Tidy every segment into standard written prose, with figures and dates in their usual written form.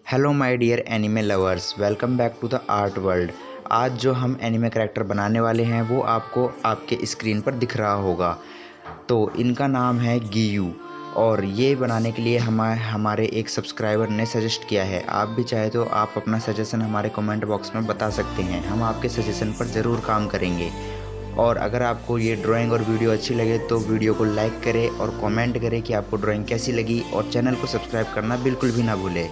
Hello my dear anime lovers, welcome back to the art world. आज जो हम anime character बनाने वाले हैं वो आपको आपके स्क्रीन पर दिख रहा होगा। तो इनका नाम है गियू और ये बनाने के लिए हमारे एक सब्सक्राइबर ने सजेस्ट किया है। आप भी चाहे तो आप अपना सजेशन हमारे कमेंट बॉक्स में बता सकते हैं, हम आपके सजेशन पर ज़रूर काम करेंगे। और अगर आपको ये ड्राइंग और वीडियो अच्छी लगे तो वीडियो को लाइक करें और कमेंट करें कि आपको ड्राइंग कैसी लगी, और चैनल को सब्सक्राइब करना बिल्कुल भी ना भूलें।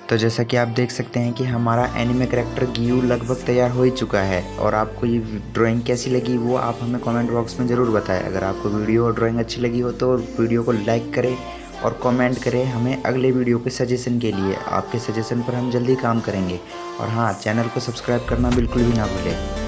तो जैसा कि आप देख सकते हैं कि हमारा एनिमे कैरेक्टर गियू लगभग तैयार हो ही चुका है। और आपको ये ड्राइंग कैसी लगी वो आप हमें कमेंट बॉक्स में ज़रूर बताएं। अगर आपको वीडियो और ड्राइंग अच्छी लगी हो तो वीडियो को लाइक करें और कमेंट करें हमें अगले वीडियो के सजेशन के लिए। आपके सजेशन पर हम जल्दी काम करेंगे। और हाँ, चैनल को सब्सक्राइब करना बिल्कुल भी ना भूलें।